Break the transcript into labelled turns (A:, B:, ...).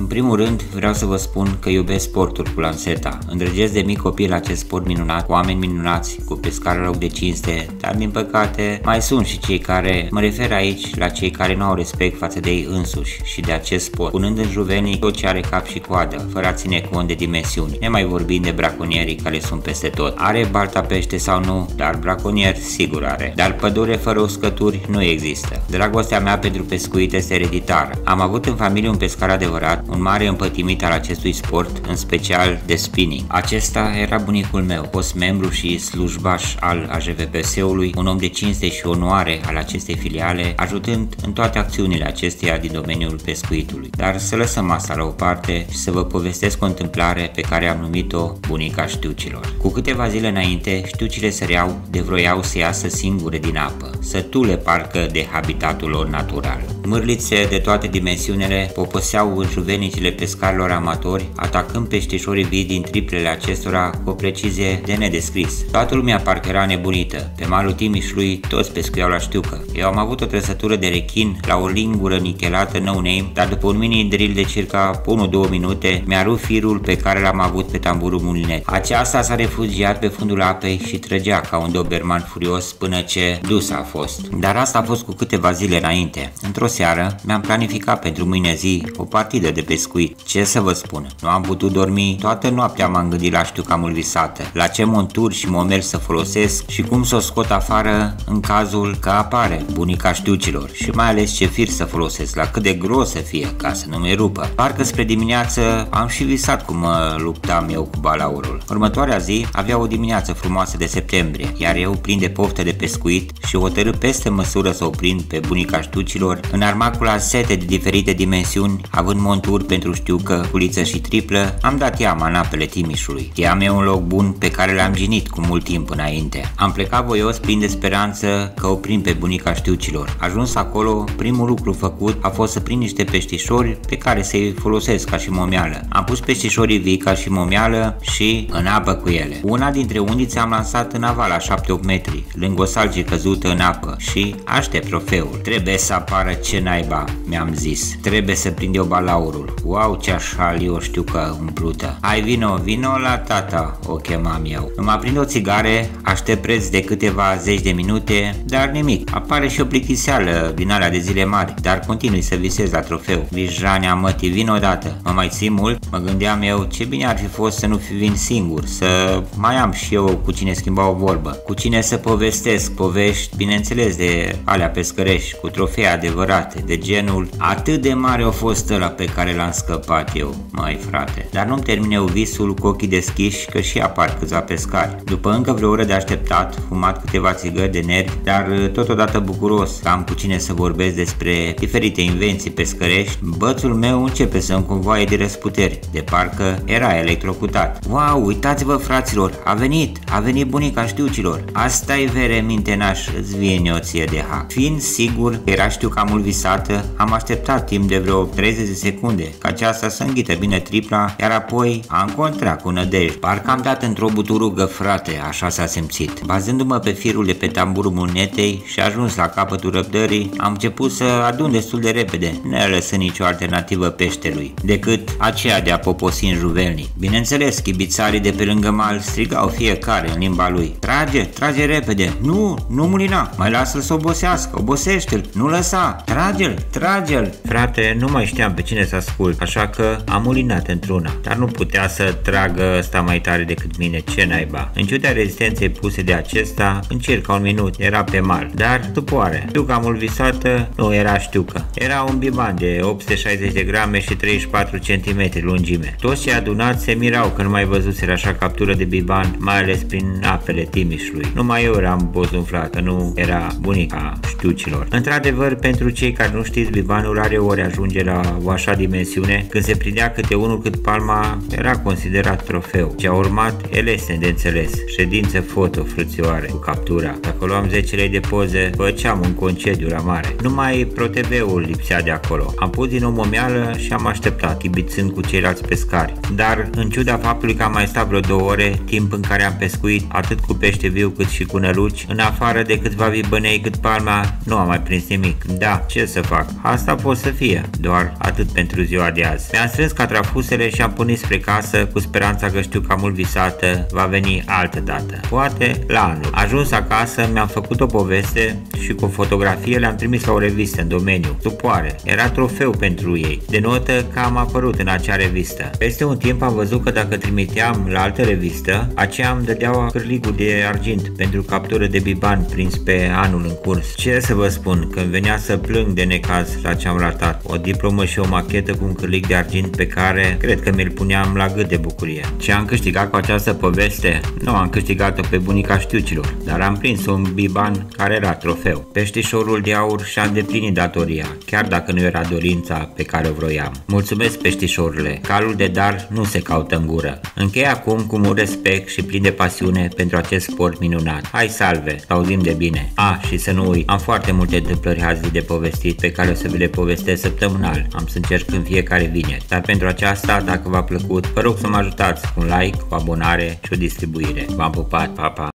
A: În primul rând, vreau să vă spun că iubesc sportul cu lanseta. Îndrăgesc de mic copil acest sport minunat, cu oameni minunați, cu pescari la loc de cinste, dar din păcate mai sunt și cei care, mă refer aici la cei care nu au respect față de ei însuși și de acest sport, punând în juvenii tot ce are cap și coadă, fără a ține cont de dimensiuni, nemai vorbind de braconierii care sunt peste tot. Are balta pește sau nu, dar braconier sigur are. Dar pădure fără uscături nu există. Dragostea mea pentru pescuit este ereditară. Am avut în familie un pescar adevărat, un mare împătimit al acestui sport, în special de spinning. Acesta era bunicul meu, fost membru și slujbaș al AJVPS-ului, un om de cinste și onoare al acestei filiale, ajutând în toate acțiunile acesteia din domeniul pescuitului. Dar să lăsăm asta la o parte și să vă povestesc o întâmplare pe care am numit-o bunica știucilor. Cu câteva zile înainte, știucile săreau de vroiau să iasă singure din apă, sătule parcă de habitatul lor natural. Mârlițe de toate dimensiunile poposeau juvenicile pescarilor amatori, atacând peștișorii vii din triplele acestora cu o precizie de nedescris. Toată lumea parcă era nebunită. Pe malul Timișului toți pescuiau la știucă. Eu am avut o trăsătură de rechin la o lingură nichelată no-name, dar după un mini drill de circa 1-2 minute mi-a rupt firul pe care l-am avut pe tamburul mulinet. Aceasta s-a refugiat pe fundul apei și trăgea ca un doberman furios până ce dus a fost. Dar asta a fost cu câteva zile înainte. Într-o seară mi-am planificat pentru mâine zi o partidă de pescuit. Ce să vă spun, nu am putut dormi, toată noaptea m-am gândit la știuca mulvisată, la ce monturi și momeli să folosesc și cum să o scot afară în cazul că apare bunica știucilor și mai ales ce fir să folosesc, la cât de gros să fie ca să nu mi rupă. Parcă spre dimineață am și visat cum mă luptam eu cu balaurul. Următoarea zi avea o dimineață frumoasă de septembrie, iar eu plin de poftă de pescuit și hotărât peste măsură să o prind pe bunica știucilor în armacula sete de diferite dimensiuni, având monturi pentru știucă, culiță și triplă, am dat iama în apele Timișului. Iama e un loc bun pe care l-am ginit cu mult timp înainte. Am plecat voios plin de speranță că o prind pe bunica știucilor. Ajuns acolo, primul lucru făcut a fost să prind niște peștișori pe care să-i folosesc ca și momeală. Am pus peștișorii vii ca și momeală și în apă cu ele. Una dintre undițe am lansat în aval la 7-8 metri, lângă o salcie căzută în apă și aștept trofeul. Trebuie să apară ce naiba, mi-am zis. Trebuie să prind eu balaurul. Wow, ce așal eu știu că umplută. Hai vino la tata, o chemam eu. Îmi aprind o țigare, aștept preț de câteva zeci de minute, dar nimic. Apare și o plictiseală din alea de zile mari, dar continui să visez la trofeu. Vijania mătii, vin odată. Mă mai ții mult? Mă gândeam eu, ce bine ar fi fost să nu fi vin singur, să mai am și eu cu cine schimba o vorbă, cu cine să povestesc povești, bineînțeles de alea pescărești, cu trofee adevărate, de genul atât de mare a fost ăla pe care l-am scăpat eu, mai frate. Dar nu-mi termin eu visul cu ochii deschiși că și apar câțiva pescari. După încă vreo oră de așteptat, fumat câteva țigări de nervi, dar totodată bucuros că am cu cine să vorbesc despre diferite invenții pescărești, bățul meu începe să-mi convoaie de răsputeri, de parcă era electrocutat. Wow, uitați-vă fraților, a venit bunica știucilor. Asta-i vere mintenaș, îți vine o ție de hac. Fiind sigur că era știuca mult visată, am așteptat timp de vreo 30 de secunde ca aceasta să înghită bine tripla, iar apoi am contrat cu nădejde. Parcă am dat într-o buturugă, frate, așa s-a simțit. Bazându-mă pe firul de pe tamburul munetei și ajuns la capătul răbdării, am început să adun destul de repede, nelăsând nicio alternativă peștelui, decât aceea de a poposi în juvelnic. Bineînțeles, chibițarii de pe lângă mal strigau fiecare în limba lui. Trage repede, nu mulina, mai lasă-l să obosește-l, nu lăsa, trage-l. Frate, nu mai știam pe cine să ascult, așa că am mulinat într-una, dar nu putea să tragă ăsta mai tare decât mine, ce naiba. În ciuda rezistenței puse de acesta, în circa un minut era pe mal, dar stupoare. Știuca mult visată nu era știucă. Era un biban de 860 de grame și 34 cm lungime. Toți cei adunați se mirau că nu mai văzuseră așa captură de biban, mai ales prin apele Timișului. Numai eu eram bozumflată, nu era bunica știucilor. Într-adevăr, pentru cei care nu știți, bibanul rare ori ajunge la o așa dimensiune, când se prindea câte unul cât palma, era considerat trofeu. Ce a urmat, elese de înțeles. Ședințe foto, frățioare, cu captura. Dacă luam 10 lei de poze, făceam un concediu la mare. Numai ProTV-ul lipsea de acolo. Am pus din nou momeală și am așteptat, chibițând cu ceilalți pescari. Dar, în ciuda faptului că am mai stat vreo 2 ore, timp în care am pescuit atât cu pește viu cât și cu năluci, în afară de câțiva vibănei cât palma, nu am mai prins nimic. Da, ce să fac? Asta pot să fie. Doar atât pentru ziua de azi. Mi-am strâns catrafusele și am pornit spre casă cu speranța că știu că mult visată va veni altă dată. Poate la anul. Ajuns acasă, mi-am făcut o poveste și cu o fotografie le-am trimis la o revistă în domeniu. Tupoare. Era trofeu pentru ei. Denotă că am apărut în acea revistă. Peste un timp am văzut că dacă trimiteam la altă revistă, aceea îmi dădeau cârligul de argint pentru captură de biban prins pe anul în curs. Ce să vă spun, când venea să plâng de necaz la ce am ratat. O diplomă și o machetă cu un cârlig de argint pe care cred că mi-l puneam la gât de bucurie. Ce am câștigat cu această poveste? Nu am câștigat-o pe bunica știucilor, dar am prins un biban care era trofeu. Peștișorul de aur și-a îndeplinit datoria, chiar dacă nu era dorința pe care o vroiam. Mulțumesc, peștișorule, calul de dar nu se caută în gură. Închei acum cu mult respect și plin de pasiune pentru acest sport minunat. Hai salve, să auzim de bine. Și să nu uit, am foarte multe întâmplări azi de povestit pe care o să vi le povestesc săptămânal. Am să încerc în fiecare vineri. Dar pentru aceasta, dacă v-a plăcut, vă rog să mă ajutați cu un like, o abonare și o distribuire. V-am pupat, pa, pa!